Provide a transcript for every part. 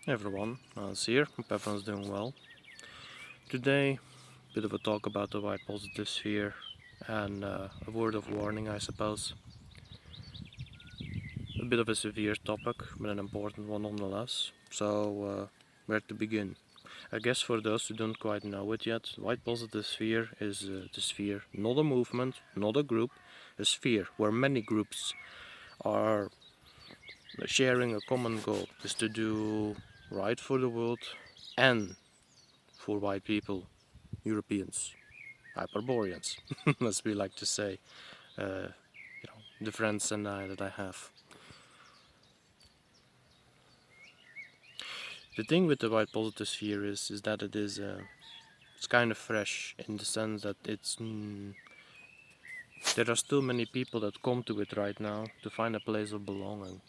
Hey everyone, Hans here. Hope everyone's doing well. Today, a bit of a talk about the white positive sphere and a word of warning, I suppose. A bit of a severe topic, but an important one nonetheless. So, where to begin? I guess for those who don't quite know it yet, white positive sphere is the sphere, not a movement, not a group, a sphere where many groups are sharing a common goal, is to do right for the world and for white people. Europeans, Hyperboreans, as we like to say, the friends and I that I have. The thing with the white positive sphere is that it's kind of fresh in the sense that there are still many people that come to it right now to find a place of belonging.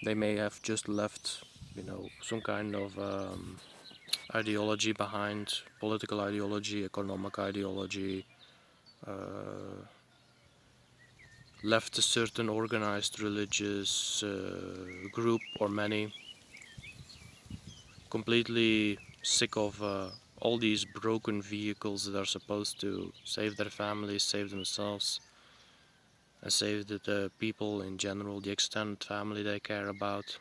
They may have just left, some kind of ideology behind, political ideology, economic ideology, left a certain organized religious group or many, completely sick of all these broken vehicles that are supposed to save their families, save themselves, and save the people in general, the extended family they care about.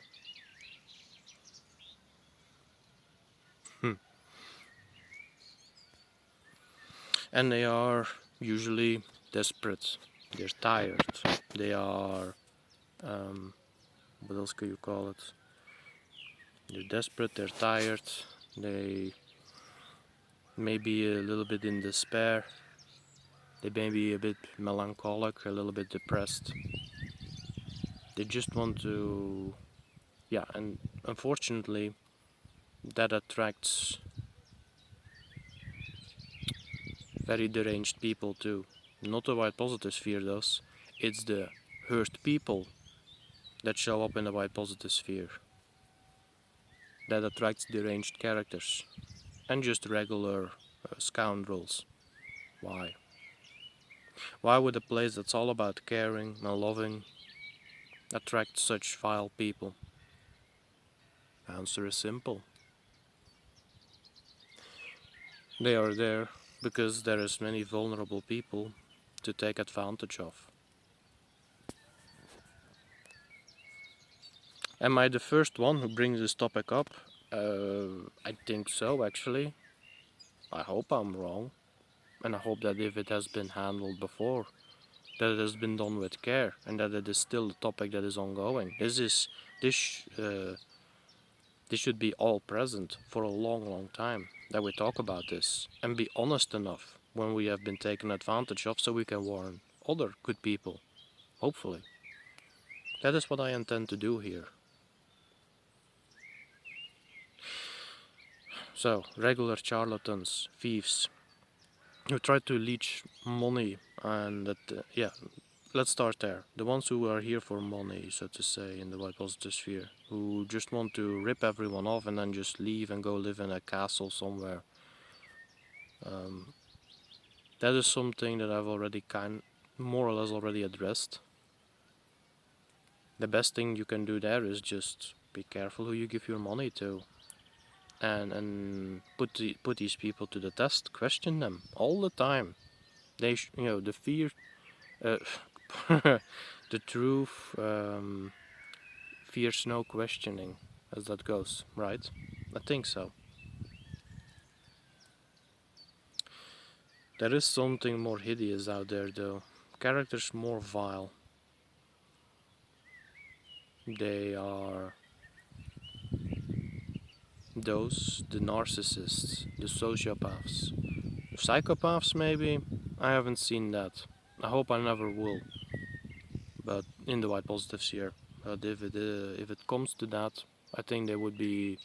And they are usually desperate, they're tired, they are, what else could you call it? They're desperate, they're tired, they may be a little bit in despair, they may be a bit melancholic, a little bit depressed. They just want to, and unfortunately, that attracts very deranged people too. Not the white positive sphere does, it's the hurt people that show up in the white positive sphere that attracts deranged characters and just regular scoundrels. Why? Why would a place that's all about caring and loving attract such vile people? Answer is simple. They are there because there is many vulnerable people to take advantage of. Am I the first one who brings this topic up? I think so, actually. I hope I'm wrong. And I hope that if it has been handled before, that it has been done with care, and that it is still a topic that is ongoing. This should be all present for a long, long time, that we talk about this, and be honest enough when we have been taken advantage of so we can warn other good people, hopefully. That is what I intend to do here. So, regular charlatans, thieves, who try to leech money, and let's start there. The ones who are here for money, so to say, in the white positive sphere, who just want to rip everyone off and then just leave and go live in a castle somewhere. That is something that I've already more or less already addressed. The best thing you can do there is just be careful who you give your money to, and put these people to the test. Question them all the time. The fear, uh, the truth fears no questioning, as that goes, right? I think so. There is something more hideous out there, though. Characters more vile. They are the narcissists, the sociopaths. Psychopaths, maybe? I haven't seen that. I hope I never will. But in the white positive sphere. But if it comes to that, I think they would be.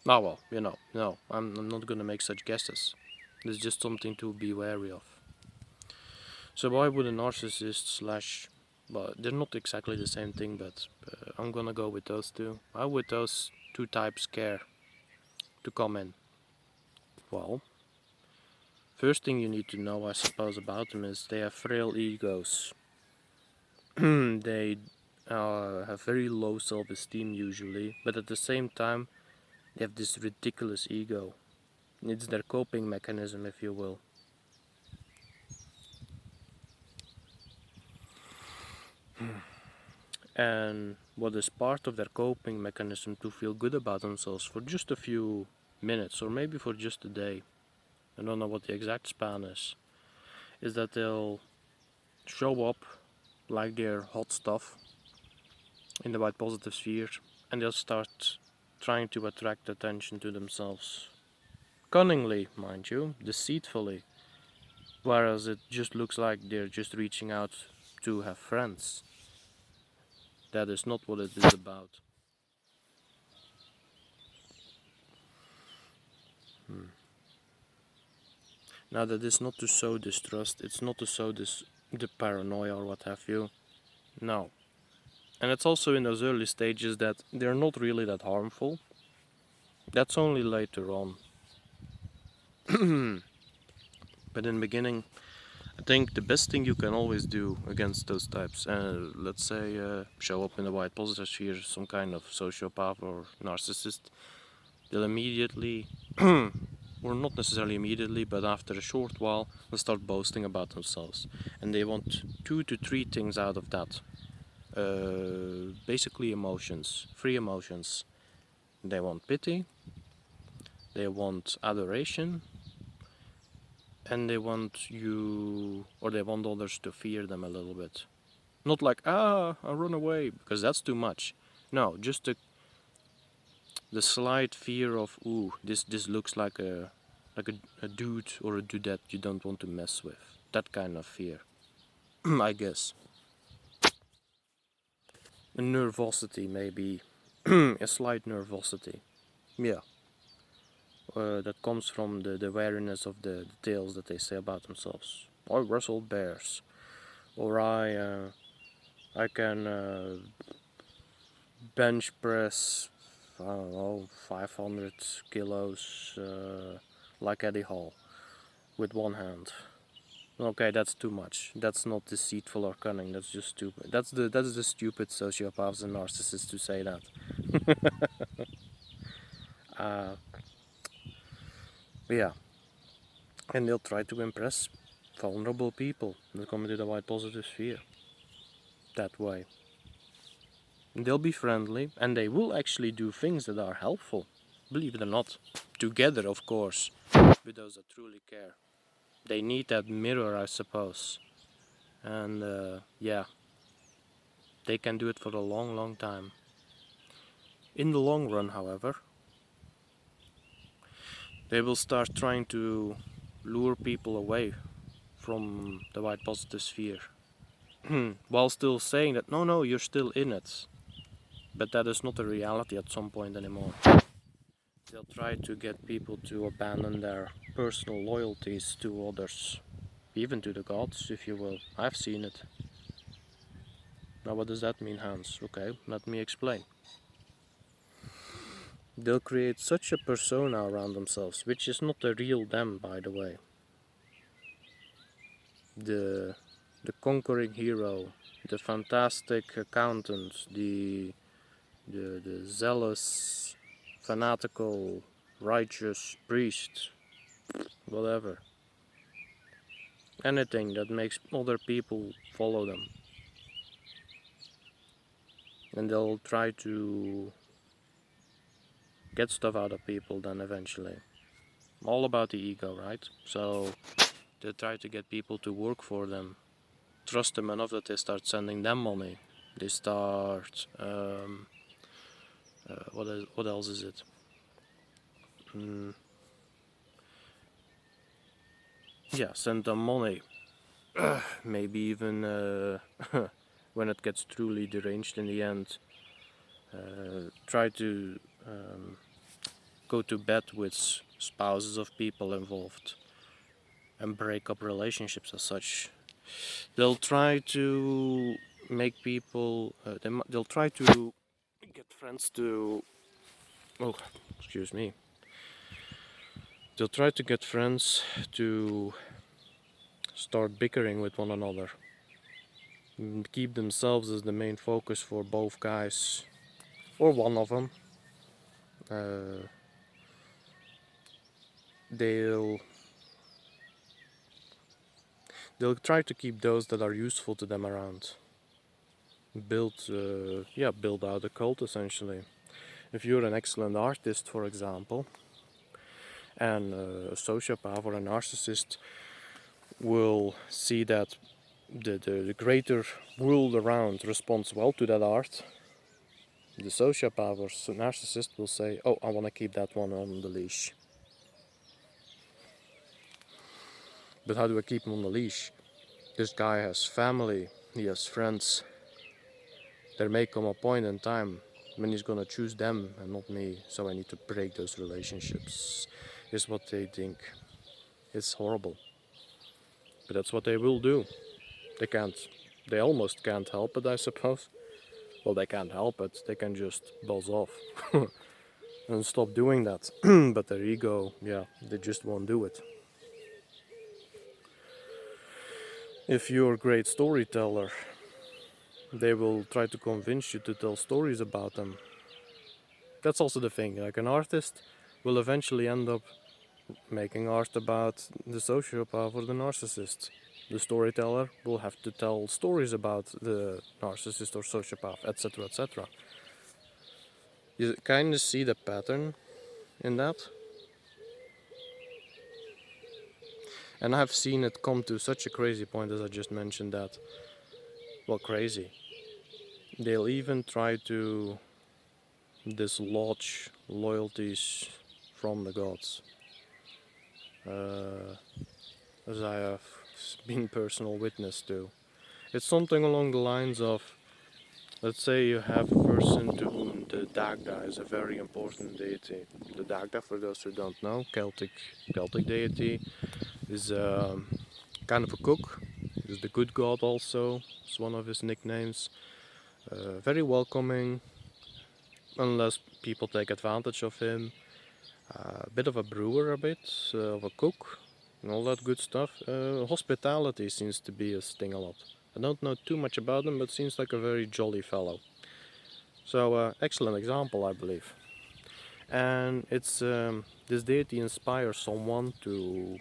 Oh well, no, I'm not gonna make such guesses. It's just something to be wary of. So why would a narcissist slash, well, they're not exactly the same thing, but I'm gonna go with those two. Why would those two types care to come in? Well, first thing you need to know, I suppose, about them is they have frail egos. They have very low self-esteem usually, but at the same time they have this ridiculous ego. It's their coping mechanism, if you will. And what is part of their coping mechanism to feel good about themselves for just a few minutes or maybe for just a day, I don't know what the exact span is that they'll show up like they're hot stuff in the white positive sphere, and they'll start trying to attract attention to themselves. Cunningly, mind you, deceitfully, whereas it just looks like they're just reaching out to have friends. That is not what it is about. Now, that is not to sow distrust, it's not to sow the paranoia or what have you. No. And it's also in those early stages that they're not really that harmful. That's only later on. But in the beginning, I think the best thing you can always do against those types, let's say show up in the white positive sphere, some kind of sociopath or narcissist, they'll immediately, or not necessarily immediately, but after a short while, they'll start boasting about themselves. And they want 2 to 3 things out of that. Basically emotions, 3 emotions. They want pity, they want adoration, and they want you, or they want others to fear them a little bit. Not like, I run away, because that's too much. No, just the slight fear of, ooh, this looks like a dude or a dudette you don't want to mess with. That kind of fear, I guess. A nervosity, maybe. A slight nervosity. Yeah. That comes from the awareness of the tales that they say about themselves. I wrestled bears, or I can bench press, I don't know, 500 kilos like Eddie Hall with one hand. Okay, that's too much. That's not deceitful or cunning. That's just stupid. That's the stupid sociopaths and narcissists to say that. uh, yeah, and they'll try to impress vulnerable people that come into the white positive sphere that way. And they'll be friendly, and they will actually do things that are helpful, believe it or not. Together, of course, with those that truly care. They need that mirror, I suppose. And yeah, they can do it for a long, long time. In the long run, however, they will start trying to lure people away from the white positive sphere. While still saying that, no, you're still in it. But that is not a reality at some point anymore. They'll try to get people to abandon their personal loyalties to others. Even to the gods, if you will. I've seen it. Now what does that mean, Hans? Okay, let me explain. They'll create such a persona around themselves, which is not the real them, by the way. The conquering hero, the fantastic accountant, the zealous, fanatical, righteous priest, whatever. Anything that makes other people follow them. And they'll try to get stuff out of people then eventually. All about the ego, right? So they try to get people to work for them, trust them enough that they start sending them money. They start what else is it? Yeah, send them money. Maybe even when it gets truly deranged in the end, try to go to bed with spouses of people involved and break up relationships as such. They'll try to make people. They'll try to get friends to. Oh, excuse me. They'll try to get friends to start bickering with one another. keep themselves as the main focus for both guys, or one of them. They'll try to keep those that are useful to them around. Build out a cult essentially. If you're an excellent artist, for example, and a sociopath or a narcissist will see that the greater world around responds well to that art, the sociopath or narcissist will say, oh, I want to keep that one on the leash. But how do I keep him on the leash? This guy has family, he has friends. There may come a point in time when he's gonna choose them and not me, so I need to break those relationships, is what they think. It's horrible. But that's what they will do. They almost can't help it, I suppose. Well, they can't help it, they can just buzz off and stop doing that. But their ego, they just won't do it. If you're a great storyteller, they will try to convince you to tell stories about them. That's also the thing, like an artist will eventually end up making art about the sociopath or the narcissist. The storyteller will have to tell stories about the narcissist or sociopath, etc., etc. You kind of see the pattern in that. And I've seen it come to such a crazy point, as I just mentioned, that, well, crazy. They'll even try to dislodge loyalties from the gods. As I have been personal witness to. It's something along the lines of, let's say you have a person to whom the Dagda is a very important deity. The Dagda, for those who don't know, Celtic deity, is kind of a cook. Is the good god also. It's one of his nicknames. Very welcoming, unless people take advantage of him. A bit of a brewer, of a cook, and all that good stuff. Hospitality seems to be his thing a lot. I don't know too much about him, but seems like a very jolly fellow. So, excellent example, I believe. And it's this deity inspires someone to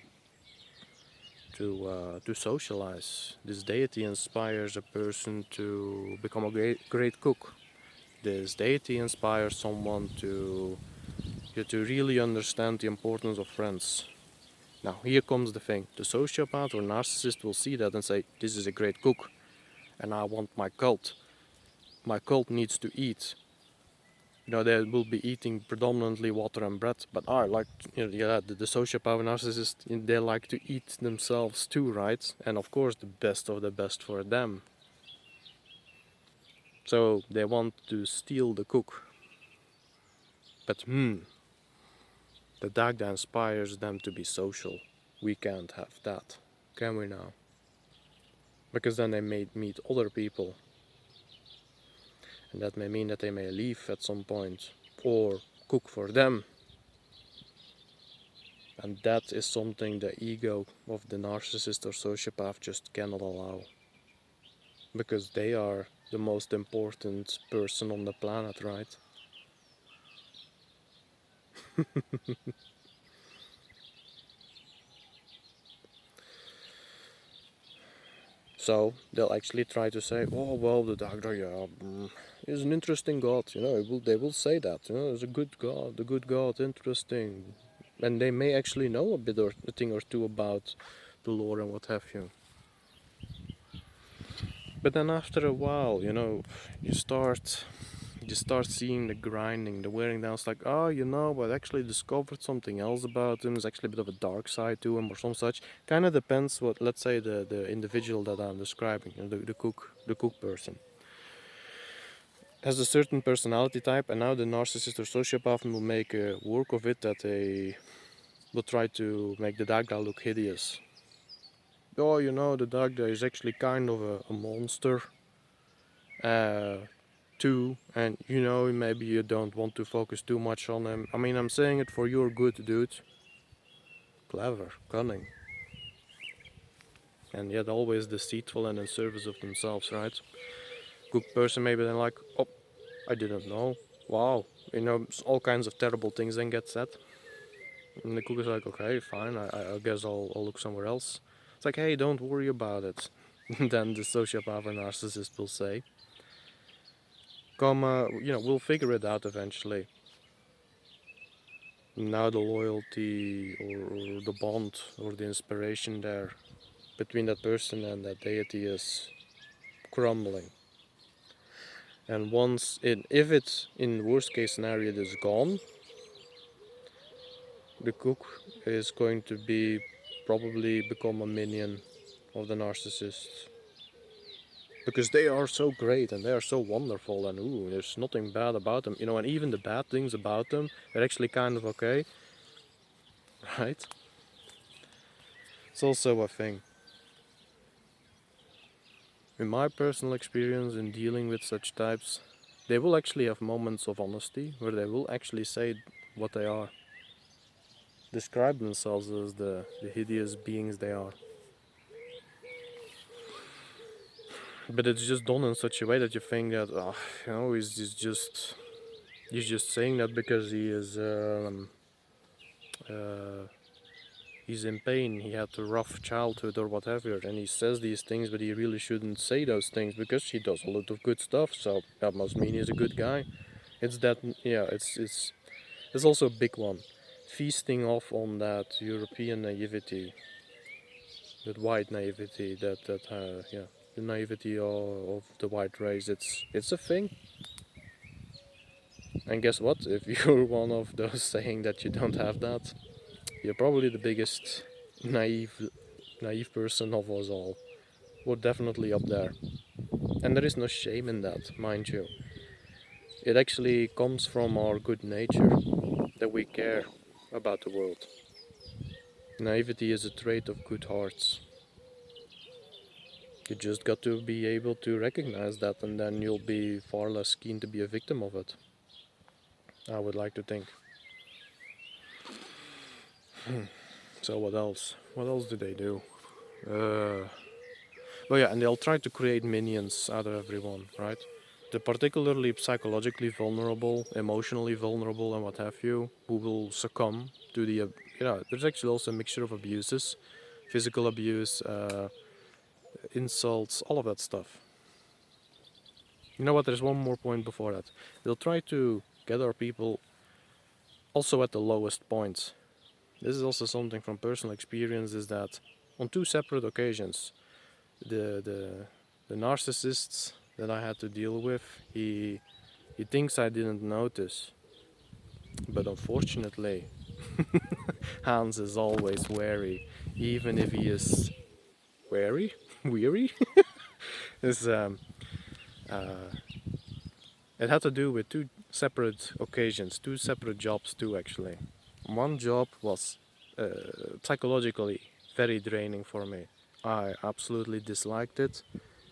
socialize. This deity inspires a person to become a great cook. This deity inspires someone to really understand the importance of friends. Now, here comes the thing. The sociopath or narcissist will see that and say, this is a great cook, and I want my cult. My cult needs to eat. They will be eating predominantly water and bread, but the sociopath and narcissist, they like to eat themselves too, right? And of course, the best of the best for them. So they want to steal the cook. But the Dagda inspires them to be social. We can't have that, can we now? Because then they may meet other people. And that may mean that they may leave at some point, or cook for them. And that is something the ego of the narcissist or sociopath just cannot allow. Because they are the most important person on the planet, right? So they'll actually try to say, oh well, the Dagda, is an interesting god. They will say that. It's a good god, interesting, and they may actually know a thing or two about the lore and what have you. But then after a while, you start seeing the grinding, the wearing down. It's like, I actually discovered something else about him. There's actually a bit of a dark side to him or some such. Kind of depends what, let's say, the individual that I'm describing, the cook person, has a certain personality type, and now the narcissist or sociopath will make a work of it that they will try to make the Dagda look hideous. Oh, the Dagda is actually kind of a monster. Too, and maybe you don't want to focus too much on him. I mean, I'm saying it for your good, dude. Clever, cunning. and yet always deceitful and in service of themselves, right? Good person, maybe they're like, oh, I didn't know. Wow, all kinds of terrible things then get said. And the cook is like, okay, fine, I guess I'll look somewhere else. It's like, hey, don't worry about it. Then the sociopath or narcissist will say, come, we'll figure it out eventually. Now the loyalty or the bond or the inspiration there between that person and that deity is crumbling. And if it's in worst case scenario it is gone, the cook is going to be probably become a minion of the narcissist, because they are so great and they are so wonderful, and there's nothing bad about them, and even the bad things about them are actually kind of okay, right? It's also a thing. In my personal experience in dealing with such types, they will actually have moments of honesty where they will actually say what they are, describe themselves as the hideous beings they are. But it's just done in such a way that you think that, he's just saying that because uh, he's in pain, he had a rough childhood or whatever, and he says these things, but he really shouldn't say those things because he does a lot of good stuff, so that must mean he's a good guy. It's that, yeah, it's also a big one. Feasting off on that European naivety, that white naivety, the naivety of the white race. It's a thing. And guess what? If you're one of those saying that you don't have that, you're probably the biggest naive person of us all. We're definitely up there. And there is no shame in that, mind you. It actually comes from our good nature, that we care about the world. Naivety is a trait of good hearts. You just got to be able to recognize that, and then you'll be far less keen to be a victim of it. I would like to think. So what else? What else do they do? Well, yeah, and they'll try to create minions out of everyone, right? The particularly psychologically vulnerable, emotionally vulnerable, and what have you, who will succumb to there's actually also a mixture of abuses, physical abuse, insults, all of that stuff. You know what? There's one more point before that. They'll try to get our people also at the lowest points. This is also something from personal experience. Is that on two separate occasions, the narcissists that I had to deal with, he thinks I didn't notice, but unfortunately, Hans is always wary, even if he is wary, weary. Is It had to do with two separate occasions, two separate jobs too, actually. One job was psychologically very draining for me. I absolutely disliked it.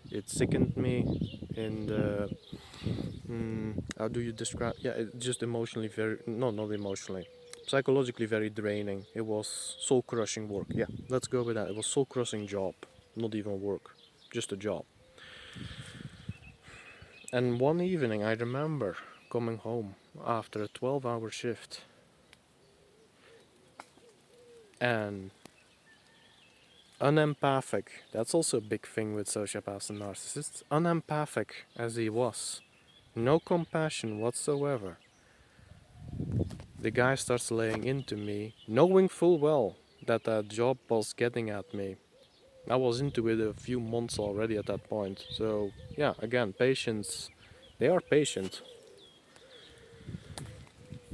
It sickened me, and how do you describe? Yeah, it just emotionally very no, not emotionally, psychologically very draining. It was soul crushing work. Yeah, let's go with that. It was soul crushing job, not even work, just a job. And one evening, I remember coming home after a 12-hour shift, and unempathic. That's also a big thing with sociopaths and narcissists. Unempathic as he was, no compassion whatsoever. The guy starts laying into me, knowing full well that that job was getting at me. I was into it a few months already at that point. So, yeah, again, patience. They are patient.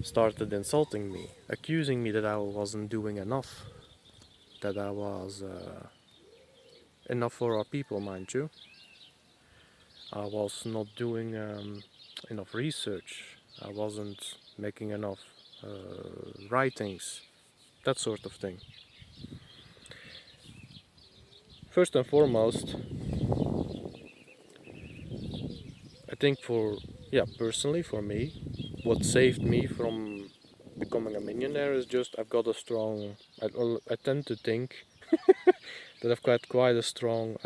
Started insulting me, accusing me that I wasn't doing enough. That I was enough for our people, mind you. I was not doing enough research. I wasn't making enough writings, that sort of thing. First and foremost, I think personally for me, what saved me from becoming a millionaire is just I've got a strong, I tend to think that I've got quite a strong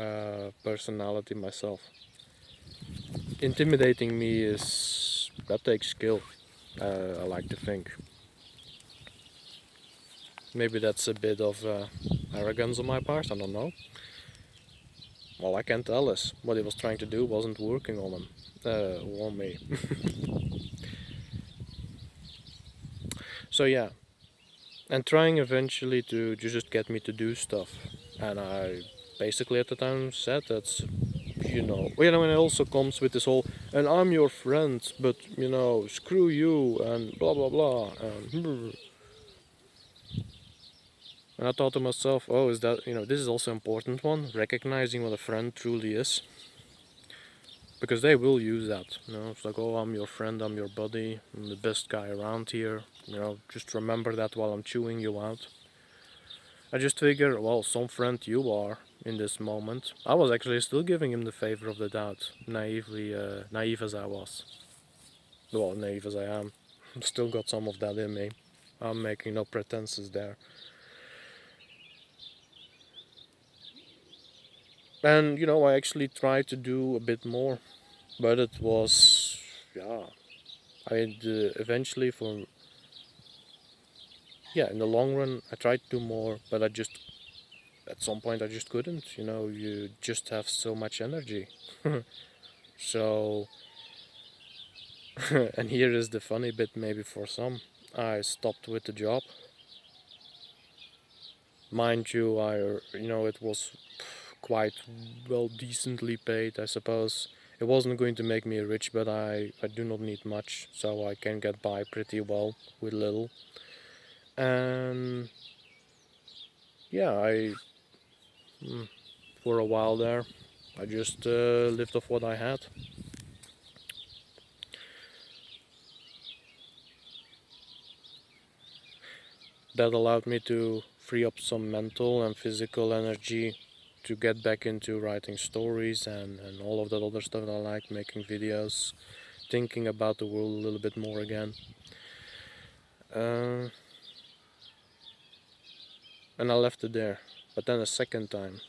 personality myself. Intimidating me that takes skill. I like to think. Maybe that's a bit of arrogance on my part. I don't know. All I can tell is what he was trying to do wasn't working on him, on me. So yeah, and trying eventually to just get me to do stuff, and I basically at the time said that's and it also comes with this whole and I'm your friend, but screw you and blah blah blah and I thought to myself, oh, is that this is also an important one, recognizing what a friend truly is. Because they will use that, it's like, oh, I'm your friend, I'm your buddy, I'm the best guy around here, just remember that while I'm chewing you out. I just figure, well, some friend you are in this moment. I was actually still giving him the favor of the doubt, naive as I was. Well, naive as I am, still got some of that in me. I'm making no pretenses there. And I actually tried to do a bit more, but it was, yeah. Eventually, in the long run, I tried to do more, but at some point, I just couldn't. You just have so much energy. So, and here is the funny bit, maybe for some. I stopped with the job. Mind you, it was quite well decently paid, I suppose. It wasn't going to make me rich, but I do not need much, so I can get by pretty well with little. And yeah, for a while there, I just lived off what I had. That allowed me to free up some mental and physical energy to get back into writing stories and all of that other stuff that I like, making videos, thinking about the world a little bit more again. And I left it there. But then a second time,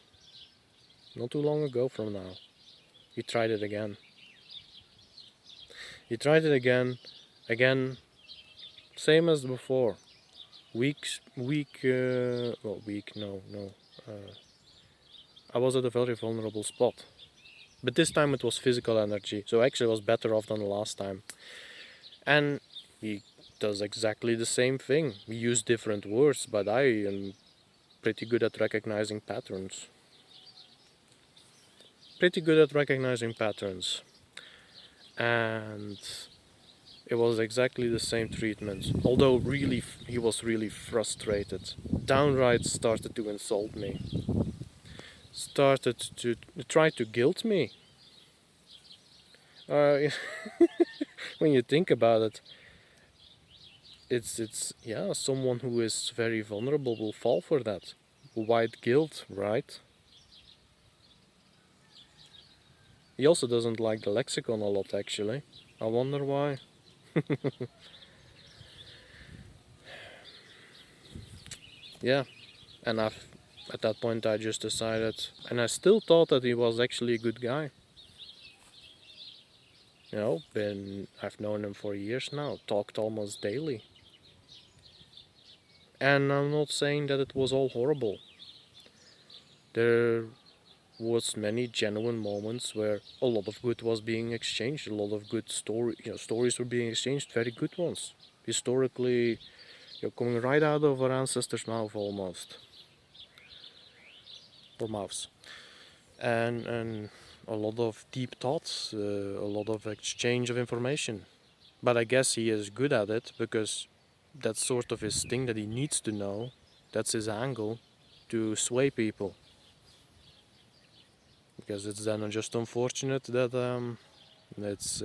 not too long ago from now, he tried it again. He tried it again, same as before. I was at a very vulnerable spot. But this time it was physical energy, so actually it was better off than the last time. And he does exactly the same thing. We use different words, but I am pretty good at recognizing patterns. And it was exactly the same treatment. Although really, he was really frustrated. Downright started to insult me. Started to try to guilt me. When you think about it, it's someone who is very vulnerable will fall for that. White guilt, right? He also doesn't like the lexicon a lot, actually. I wonder why. Yeah, and at that point I just decided, and I still thought that he was actually a good guy. I've known him for years now, talked almost daily. And I'm not saying that it was all horrible. There was many genuine moments where a lot of good was being exchanged, a lot of good stories were being exchanged, very good ones. Historically, you're coming right out of our ancestors' mouth almost. Or mouths. And a lot of deep thoughts, a lot of exchange of information. But I guess he is good at it because that's sort of his thing that he needs to know. That's his angle to sway people. Because it's then just unfortunate that it's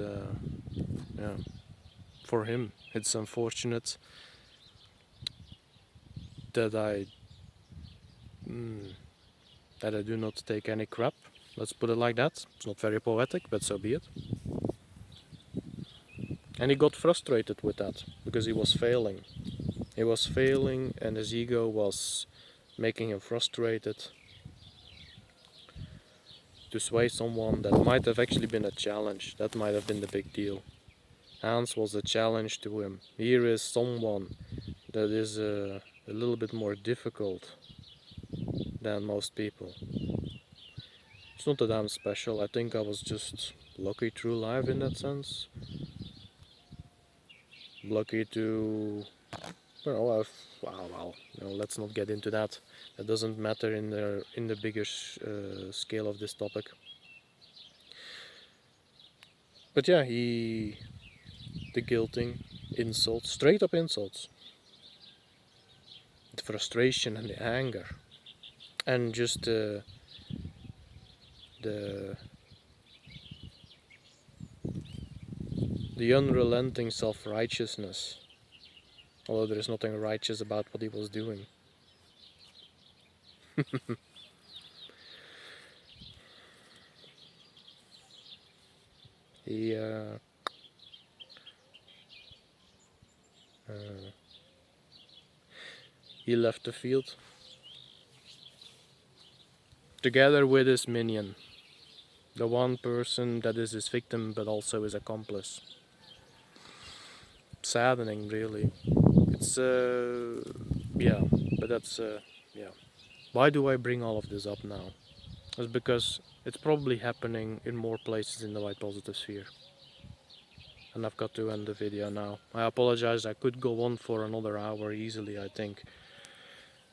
for him it's unfortunate that I do not take any crap. Let's put it like that. It's not very poetic, but so be it. And he got frustrated with that because he was failing. He was failing, and his ego was making him frustrated, to sway someone that might have actually been a challenge. That might have been the big deal. Hans was a challenge to him. Here is someone that is a little bit more difficult than most people. It's not that I'm special. I think I was just lucky through life in that sense. Lucky to, well, let's not get into that. That doesn't matter in the bigger scale of this topic. But yeah, the guilting, insults, straight up insults, the frustration and the anger, and just the unrelenting self-righteousness, although there is nothing righteous about what he was doing. he he left the field together with his minion, the one person that is his victim but also his accomplice. Saddening, really. It's yeah, but that's yeah. Why do I bring all of this up now? It's because it's probably happening in more places in the white positive sphere. And I've got to end the video now. I apologize, I could go on for another hour easily, I think.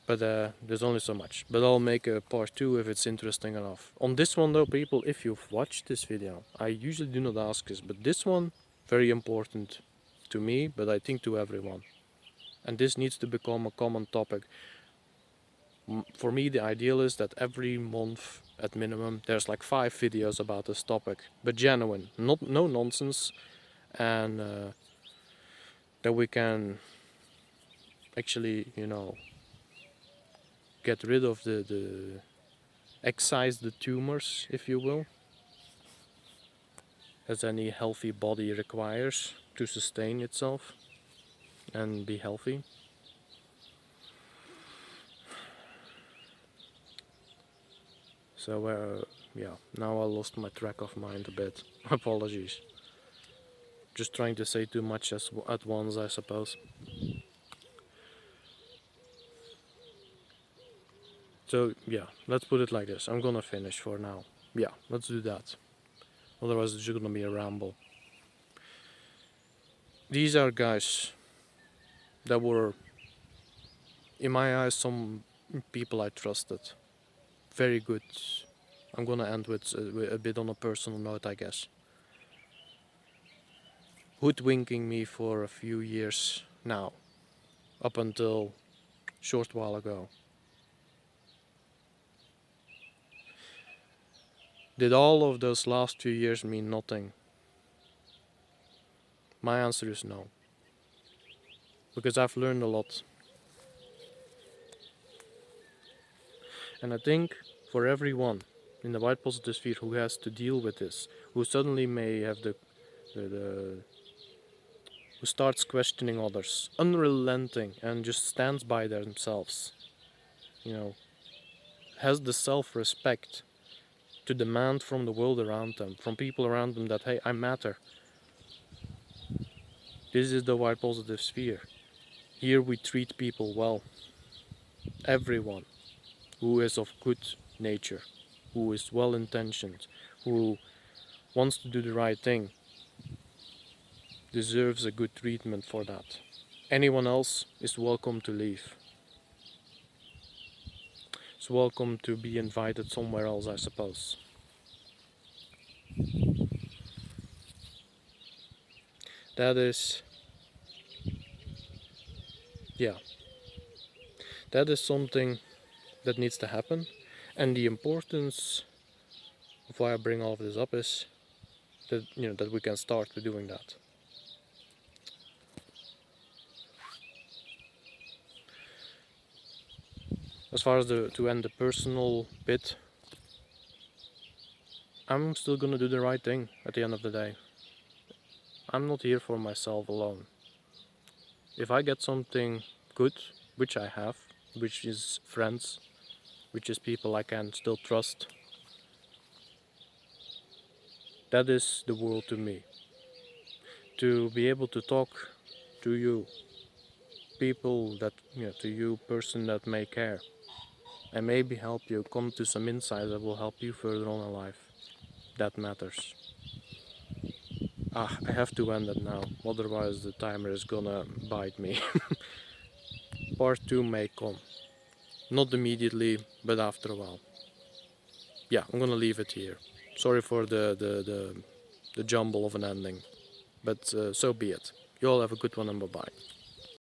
But there's only so much. But I'll make a part 2 if it's interesting enough. On this one though, people, if you've watched this video, I usually do not ask this, but this one, very important to me, but I think to everyone. And this needs to become a common topic. For me, the ideal is that every month, at minimum, there's like 5 videos about this topic. But genuine, no nonsense, and that we can actually, get rid of the excise the tumors, if you will, as any healthy body requires to sustain itself and be healthy. So yeah, now I lost my track of mind a bit. Apologies. Just trying to say too much at once, I suppose. So yeah, let's put it like this. I'm gonna finish for now. Yeah, let's do that. Otherwise it's just gonna be a ramble. These are guys that were, in my eyes, some people I trusted. Very good. I'm gonna end with a bit on a personal note, I guess. Hoodwinking me for a few years now, up until a short while ago. Did all of those last few years mean nothing? My answer is no. Because I've learned a lot. And I think for everyone in the white positive sphere who has to deal with this, who suddenly may have who starts questioning others, unrelenting, and just stands by themselves, has the self-respect to demand from the world around them, from people around them, that hey, I matter. This is the white positive sphere. Here we treat people well. Everyone who is of good nature, who is well intentioned, who wants to do the right thing, deserves a good treatment for that. Anyone else is welcome to leave. It's welcome to be invited somewhere else, I suppose. That is, yeah, that is something that needs to happen. And the importance of why I bring all of this up is that, that we can start with doing that. As far as to end the personal bit, I'm still gonna do the right thing at the end of the day. I'm not here for myself alone. If I get something good, which I have, which is friends, which is people I can still trust. That is the world to me. To be able to talk to you, people that, to you, person that may care, and maybe help you come to some insights that will help you further on in life. That matters. I have to end it now, otherwise the timer is gonna bite me. Part 2 may come. Not immediately, but after a while. Yeah, I'm gonna leave it here. Sorry for the jumble of an ending, but so be it. You all have a good one and bye bye.